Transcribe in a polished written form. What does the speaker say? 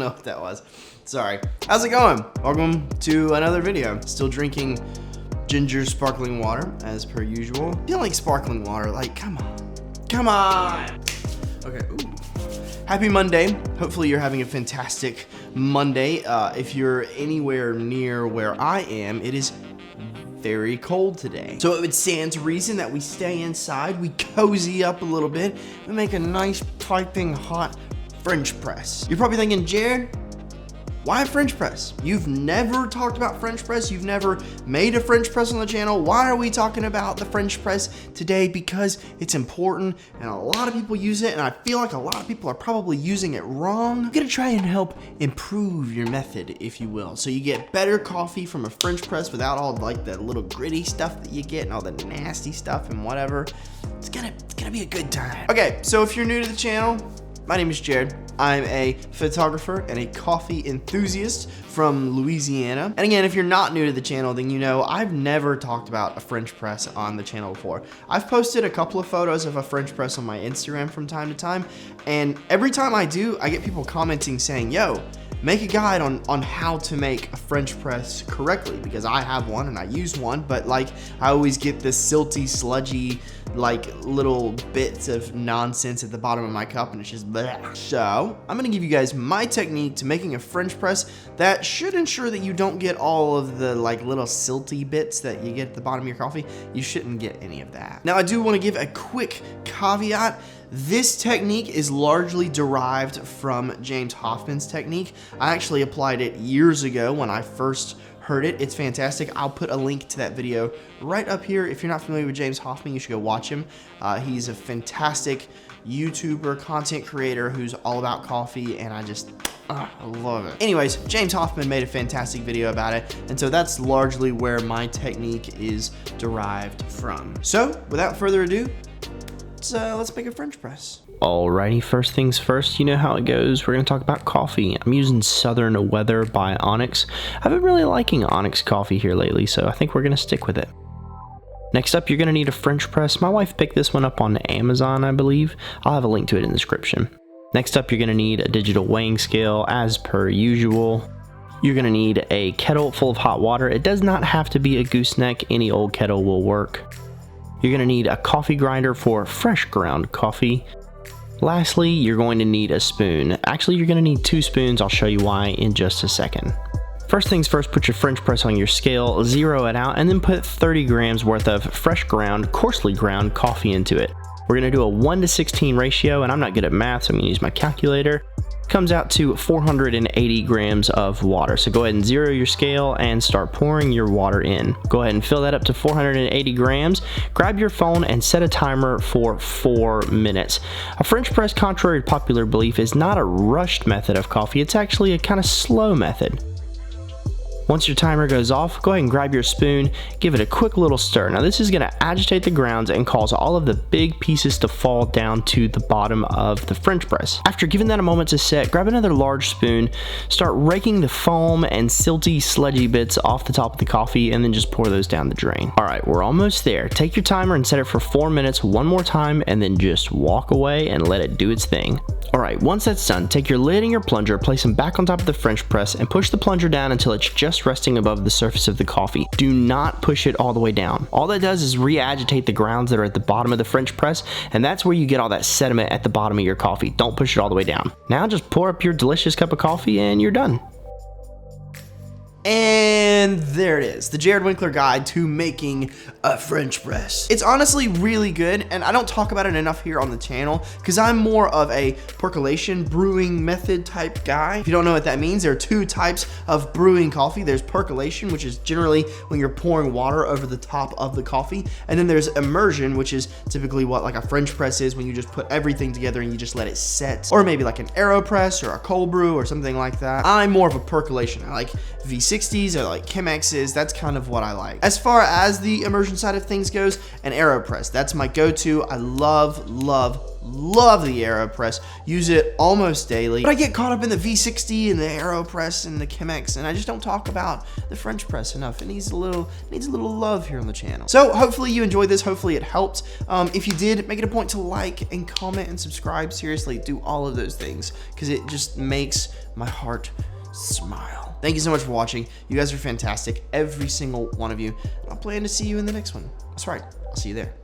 know what that was. Sorry. How's it going? Welcome to another video. Still drinking ginger sparkling water as per usual. I feel like sparkling water, like, come on. Come on. Okay, ooh. Happy Monday. Hopefully you're having a fantastic Monday. If you're anywhere near where I am, it is very cold today. So it would stand to reason that we stay inside, we cozy up a little bit, and make a nice piping hot French press. You're probably thinking, Jared, why French press? You've never talked about French press. You've never made a French press on the channel. Why are we talking about the French press today? Because it's important and a lot of people use it, and I feel like a lot of people are probably using it wrong. I'm gonna try and help improve your method, if you will. So you get better coffee from a French press without all like the little gritty stuff that you get and all the nasty stuff and whatever. It's gonna be a good time. Okay, so if you're new to the channel, my name is Jared. I'm a photographer and a coffee enthusiast from Louisiana. And again, if you're not new to the channel, then you know I've never talked about a French press on the channel before. I've posted a couple of photos of a French press on my Instagram from time to time, and every time I do, I get people commenting saying, yo, make a guide on how to make a French press correctly, because I have one and I use one, but like I always get this silty, sludgy, like little bits of nonsense at the bottom of my cup and it's just bleh. So I'm gonna give you guys my technique to making a French press that should ensure that you don't get all of the like little silty bits that you get at the bottom of your coffee. You shouldn't get any of that. Now I do want to give a quick caveat. This technique is largely derived from James Hoffmann's technique. I actually applied it years ago when I first heard it. It's fantastic. I'll put a link to that video right up here. If you're not familiar with James Hoffmann, you should go watch him. He's a fantastic YouTuber, content creator who's all about coffee, and I love it. Anyways, James Hoffmann made a fantastic video about it, and so that's largely where my technique is derived from. So, without further ado, let's make a French press. Alrighty, first things first, you know how it goes. We're going to talk about coffee. I'm using Southern Weather by Onyx. I've been really liking Onyx coffee here lately, so I think we're going to stick with it. Next up, you're going to need a French press. My wife picked this one up on Amazon, I believe. I'll have a link to it in the description. Next up, you're going to need a digital weighing scale, as per usual. You're going to need a kettle full of hot water. It does not have to be a gooseneck. Any old kettle will work. You're going to need a coffee grinder for fresh ground coffee. Lastly, you're going to need a spoon. Actually, you're going to need 2 spoons. I'll show you why in just a second. First things first, put your French press on your scale, zero it out, and then put 30 grams worth of fresh ground, coarsely ground coffee into it. We're going to do a 1:16 ratio, and I'm not good at math, so I'm going to use my calculator. Comes out to 480 grams of water. So go ahead and zero your scale and start pouring your water in. Go ahead and fill that up to 480 grams. Grab your phone and set a timer for 4 minutes. A French press, contrary to popular belief, is not a rushed method of coffee. It's actually a kind of slow method. Once your timer goes off, go ahead and grab your spoon, give it a quick little stir. Now this is going to agitate the grounds and cause all of the big pieces to fall down to the bottom of the French press. After giving that a moment to set, grab another large spoon, start raking the foam and silty, sludgy bits off the top of the coffee, and then just pour those down the drain. Alright, we're almost there. Take your timer and set it for 4 minutes one more time, and then just walk away and let it do its thing. Alright, once that's done, take your lid and your plunger, place them back on top of the French press, and push the plunger down until it's just resting above the surface of the coffee. Do not push it all the way down. All that does is re-agitate the grounds that are at the bottom of the French press, and that's where you get all that sediment at the bottom of your coffee. Don't push it all the way down. Now just pour up your delicious cup of coffee and you're done. And there it is, the Jared Winkler guide to making a French press. It's honestly really good, and I don't talk about it enough here on the channel because I'm more of a percolation brewing method type guy. If you don't know what that means, there are 2 types of brewing coffee. There's percolation, which is generally when you're pouring water over the top of the coffee, and then there's immersion, which is typically what like a French press is, when you just put everything together and you just let it set, or maybe like an AeroPress or a cold brew or something like that. I'm more of a percolation. I like VC V60s or like Chemexes, that's kind of what I like. As far as the immersion side of things goes, an AeroPress, that's my go-to. I love the AeroPress. Use it almost daily. But I get caught up in the V60 and the AeroPress and the Chemex, and I just don't talk about the French press enough. It needs a little love here on the channel. So hopefully you enjoyed this. Hopefully it helped. If you did, make it a point to like and comment and subscribe. Seriously, do all of those things because it just makes my heart smile. Thank you so much for watching. You guys are fantastic, every single one of you. I'll plan to see you in the next one. That's right. I'll see you there.